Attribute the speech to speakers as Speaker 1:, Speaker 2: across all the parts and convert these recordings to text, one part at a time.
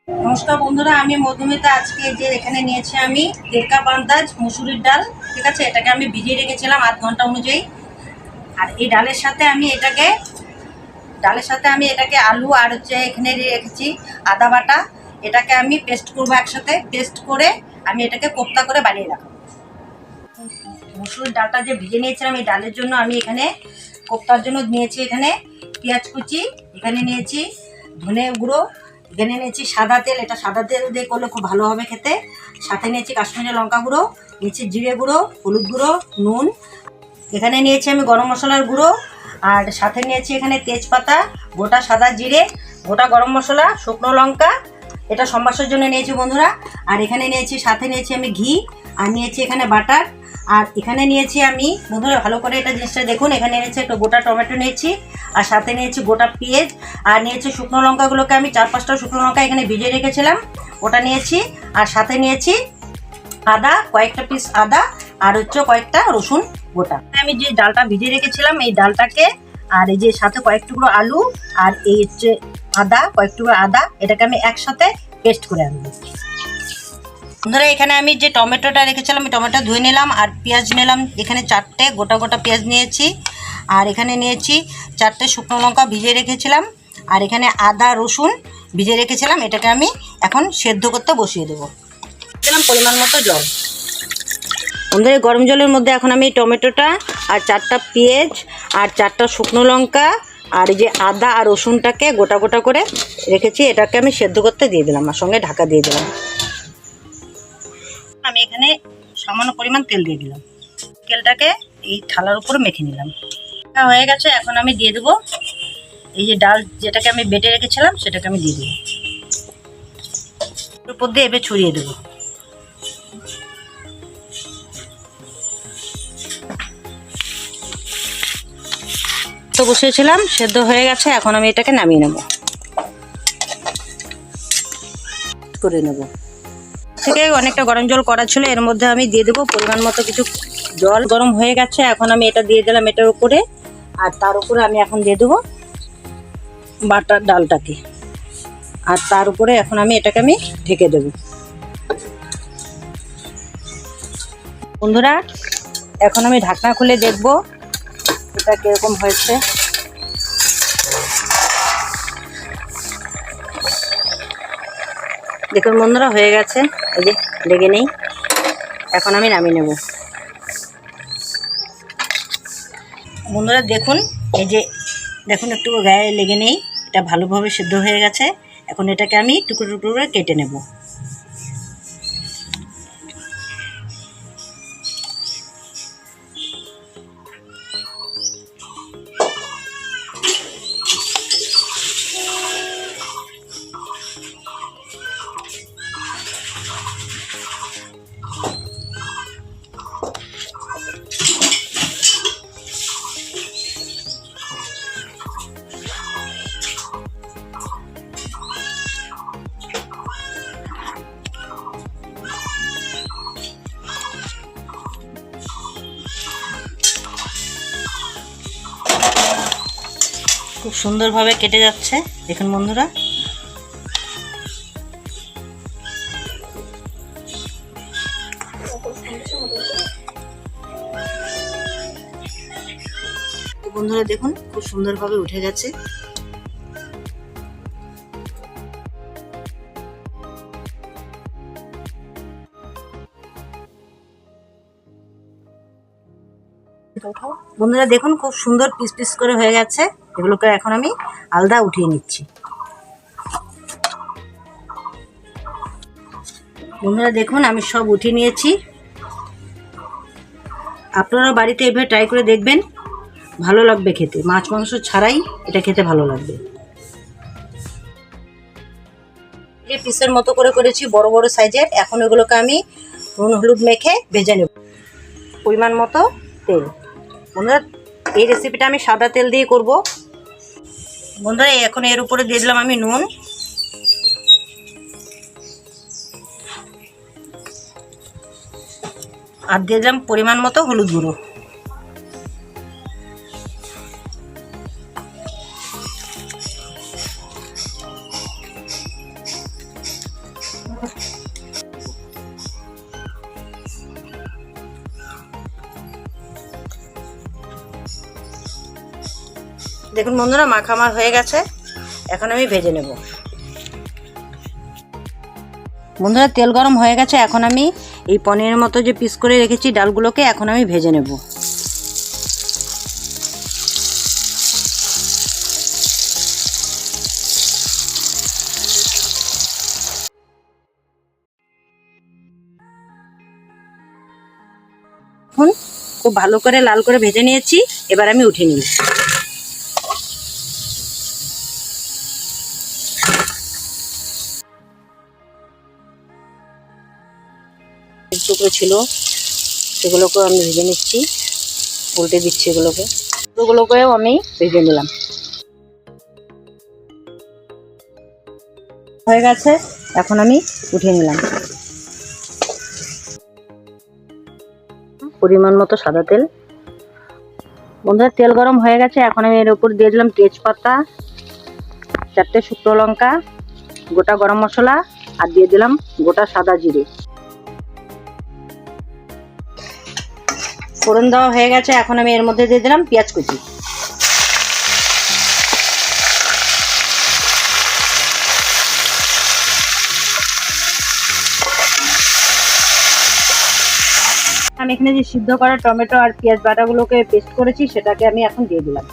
Speaker 1: নমস্কার বন্ধুরা, আমি মধুমিতা। আজকে যে এখানে নিয়েছি আমি 1.5 কাপ আন্দাজ মুসুরির ডাল। ঠিক আছে, এটাকে আমি ভিজিয়ে রেখেছিলাম 8 ঘন্টা অনুযায়ী। আর এই ডালের সাথে আমি এটাকে আলু আর এখানে রেখেছি আদা বাটা। এটাকে আমি পেস্ট করবো, একসাথে পেস্ট করে আমি এটাকে কোপ্তা করে বানিয়ে রাখবো। মুসুরির ডালটা যে ভিজে নিয়েছিলাম, এই ডালের জন্য আমি এখানে কোপ্তার জন্য নিয়েছি এখানে পেঁয়াজ কুচি, এখানে নিয়েছি ধনে গুঁড়ো, এখানে নিয়েছি সাদা তেল। এটা সাদা তেল দিয়ে করলে খুব ভালো হবে খেতে। সাথে নিয়েছি কাশ্মীরি লঙ্কা গুঁড়ো, নিয়েছি জিরে গুঁড়ো, হলুদ গুঁড়ো, নুন। এখানে নিয়েছি আমি গরম মশলার গুঁড়ো, আর সাথে নিয়েছি এখানে তেজপাতা, গোটা সাদা জিরে, গোটা গরম মশলা, শুকনো লঙ্কা। এটা সম্বাসের জন্য নিয়েছি বন্ধুরা। আর এখানে সাথে নিয়েছি আমি ঘি, আর নিয়েছি এখানে বাটার। আর এখানে নিয়েছি আমি বন্ধুরা, ভালো করে এটা জিনিসটা দেখুন, এখানে নিয়েছি একটা গোটা টমেটো নিয়েছি, আর সাথে নিয়েছি গোটা পেঁয়াজ, আর নিয়েছি শুকনো লঙ্কাগুলোকে আমি 4-5টা শুকনো লঙ্কা এখানে ভিজিয়ে রেখেছিলাম, ওটা নিয়েছি। আর সাথে নিয়েছি আদা, কয়েকটা পিস আদা, আর কয়েকটা রসুন গোটা। আমি যে ডালটা ভিজিয়ে রেখেছিলাম, এই ডালটাকে আর এই যে সাথে কয়েক টুকরো আলু আর এই আদা, কয়েক টুকরো আদা, এটাকে আমি একসাথে পেস্ট করে আনবো। বন্ধুরা, এখানে আমি যে টমেটোটা রেখেছিলাম, টমেটো ধুয়ে নিলাম। আর পেঁয়াজ নিলাম এখানে 4টে গোটা গোটা পেঁয়াজ নিয়েছি। আর এখানে নিয়েছি 4টে শুকনো লঙ্কা ভিজিয়ে রেখেছিলাম। আর এখানে আদা রসুন ভিজিয়ে রেখেছিলাম। এটাকে আমি এখন সেদ্ধ করতে বসিয়ে দেবো। দিলাম পরিমাণ মতো জল। বন্ধুরা, গরম জলের মধ্যে এখন আমি টমেটোটা আর 4টা পেঁয়াজ আর 4টা শুকনো লঙ্কা আর এই যে আদা আর রসুনটাকে গোটা গোটা করে রেখেছি, এটাকে আমি সেদ্ধ করতে দিয়ে দিলাম, আর সঙ্গে ঢাকা দিয়ে দিলাম। আমি এখানে সামান্য পরিমাণ তেল দিয়ে দিলাম। তেলটাকে এই থালার উপরে মেখে নিলাম। হয়ে গেছে। এখন আমি দিয়ে দেবো এই যে ডাল যেটাকে আমি বেটে রেখেছিলাম, সেটাকে আমি দিয়ে দেবো। উপর দিয়ে এবার ছড়িয়ে দেবো। তো বসিয়েছিলাম, সেদ্ধ হয়ে গেছে। এখন আমি এটাকে নামিয়ে নেব করে নেব। থেকে অনেকটা গরম জল করা ছিল, এর মধ্যে আমি দিয়ে দেবো পরিমাণ মতো কিছু জল। গরম হয়ে গেছে, এখন আমি এটা দিয়ে দিলাম এটার উপরে। আর তার উপরে আমি এখন দিয়ে দেবো বাটার ডালটাকে। আর তার উপরে এখন আমি এটাকে ঢেকে দেব। বন্ধুরা, এখন আমি ঢাকনা খুলে দেখব এটা কিরকম হয়েছে। দেখুন বন্ধুরা, হয়ে গেছে। এই যে লেগে নেই। এখন আমি নামিয়ে নেব। বন্ধুরা দেখুন, এই যে দেখুন একটু গায়ে লেগে নেই। এটা ভালোভাবে সিদ্ধ হয়ে গেছে। এখন এটাকে আমি টুকরো টুকরো করে কেটে নেব। খুব সুন্দরভাবে কেটে যাচ্ছে, দেখুন বন্ধুরা। বন্ধুরা দেখুন, খুব সুন্দরভাবে উঠে গেছে। বন্ধুরা দেখুন, খুব সুন্দর পিস পিস করে হয়ে গেছে। এগুলোকে এখন আমি আলাদা উঠিয়ে নিচ্ছি। বন্ধুরা দেখুন, আমি সব উঠিয়ে নিয়েছি। আপনারা বাড়িতে এভাবে ট্রাই করে দেখবেন, ভালো লাগবে খেতে। মাছ মাংস ছাড়াই এটা খেতে ভালো লাগবে। এই পিসের মতো করে করেছি, বড় বড় সাইজের। এখন এগুলোকে আমি নুন হলুদ মেখে ভেজে নেব। পরিমাণ মতো তেল। বন্ধুরা, এই রেসিপিটা আমি সাদা তেল দিয়ে করব। বন্ধুরা, এখন এর উপরে দিয়ে দিলাম আমি নুন। আর দিয়ে দিলাম পরিমাণ মতো হলুদ গুঁড়ো। দেখুন বন্ধুরা, মাখা আমার হয়ে গেছে। এখন আমি ভেজে নেব। বন্ধুরা, তেল গরম হয়ে গেছে। এখন আমি এই পনিরের মতো যে পিস করে রেখেছি ডালগুলোকে এখন আমি ভেজে নেব। এখন খুব ভালো করে লাল করে ভেজে নিয়েছি। এবার আমি উঠিয়ে নিই। টুকরো ছিল সেগুলোকেও আমি ভেজে নিচ্ছি, উল্টে দিচ্ছি এগুলোকেও আমি ভেজে নিলাম। হয়ে গেছে, এখন আমি উঠিয়ে নিলাম। পরিমাণ মতো সাদা তেল। বন্ধুরা, তেল গরম হয়ে গেছে। এখন আমি এর উপর দিয়ে দিলাম তেজপাতা, 4টে শুকনো লঙ্কা, গোটা গরম মশলা আর দিয়ে দিলাম গোটা সাদা জিরে। ফোড়ন দেওয়া হয়ে গেছে। এখন আমি এর মধ্যে দিয়ে দিলাম পেঁয়াজ কুচি। আমি এখানে যে সিদ্ধ করা টমেটো আর পেঁয়াজ বাটাগুলোকে পেস্ট করেছি সেটাকে আমি এখন দিয়ে দিলাম।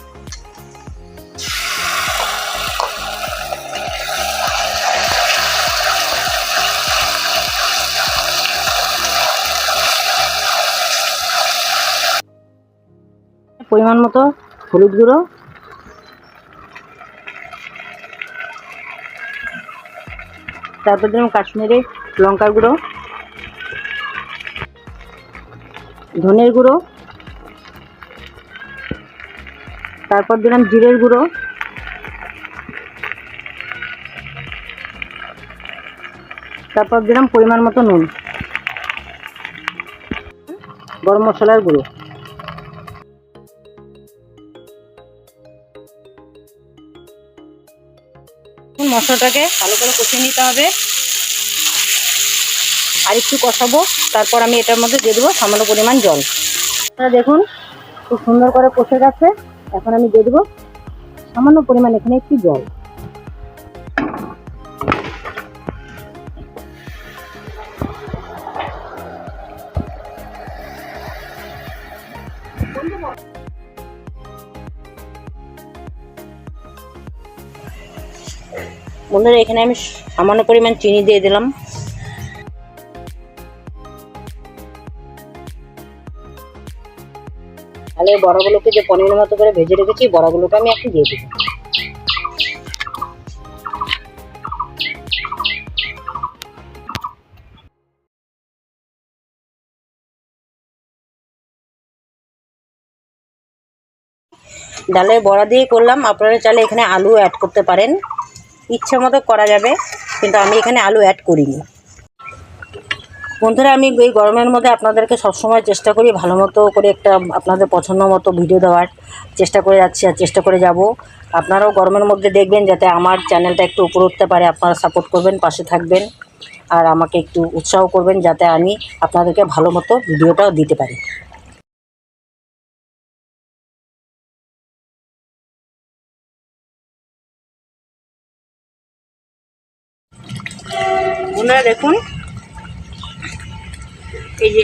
Speaker 1: পরিমাণ মতো হলুদ গুঁড়ো, তারপর দিলাম কাশ্মীরি লঙ্কার গুঁড়ো, ধনের গুঁড়ো, তারপর দিলাম জিরের গুঁড়ো, তারপর দিলাম পরিমাণ মতো নুন, গরম মশলার গুঁড়ো। মশলাটাকে ভালো করে কষিয়ে নিতে হবে। আর একটু কষাবো, তারপর আমি এটার মধ্যে দিয়ে দেবো সামান্য পরিমাণ জল। আপনারা দেখুন খুব সুন্দর করে কষে গেছে। এখন আমি দিয়ে দেবো সামান্য পরিমাণ এখানে একটু জল। বন্ধুরা, এখানে আমি সামান্য পরিমাণ চিনি দিয়ে দিলাম। তাহলে বড়াগুলোকে যে পনিরের মতো করে ভেজে রেখেছি বড়াগুলোকে আমি এখন দিয়ে দেবো। ডালের বড়া দিয়ে করলাম। আপনারা চাইলে এখানে আলু অ্যাড করতে পারেন, ইচ্ছা মতো করা যাবে, কিন্তু আমি এখানে আলু অ্যাড করিনি। বন্ধুরা, আমি এই গরমের মধ্যে আপনাদেরকে সবসময় চেষ্টা করি ভালো মতো করে একটা আপনাদের পছন্দ মতো ভিডিও দেওয়ার চেষ্টা করে যাচ্ছি আর চেষ্টা করে যাব। আপনারাও গরমের মধ্যে দেখবেন যাতে আমার চ্যানেলটা একটু উপরে উঠতে পারে। আপনারা সাপোর্ট করবেন, পাশে থাকবেন আর আমাকে একটু উৎসাহ করবেন যাতে আমি আপনাদেরকে ভালো মতো ভিডিওটাও দিতে পারি। বন্ধুরা দেখুন, এই যে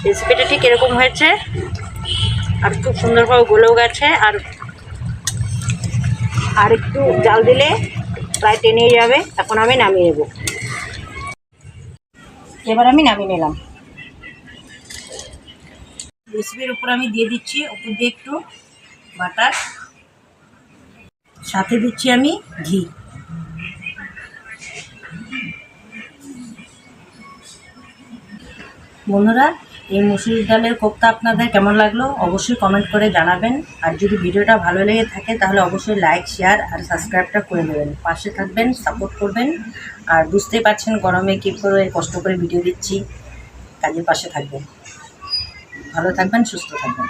Speaker 1: রেসিপিটা ঠিক এরকম হয়েছে আর খুব সুন্দরভাবে গলেও গেছে। আর একটু জাল দিলে প্রায় টেনে যাবে। এখন আমি নামিয়ে নেব। এবার আমি নামিয়ে নিলাম। রেসিপির উপর আমি দিয়ে দিচ্ছি উপর দিয়ে একটু বাটার, সাথে দিচ্ছি আমি ঘি। বন্ধুরা, এই মুসুরির ডালের কোপ্তা আপনাদের কেমন লাগলো অবশ্যই কমেন্ট করে জানাবেন। আর যদি ভিডিওটা ভালো লেগে থাকে তাহলে অবশ্যই লাইক, শেয়ার আর সাবস্ক্রাইবটা করে দেবেন। পাশে থাকবেন, সাপোর্ট করবেন। আর বুঝতেই পারছেন গরমে কী করে কষ্ট করে ভিডিও দিচ্ছি, কাজের পাশে থাকবেন। ভালো থাকবেন, সুস্থ থাকবেন।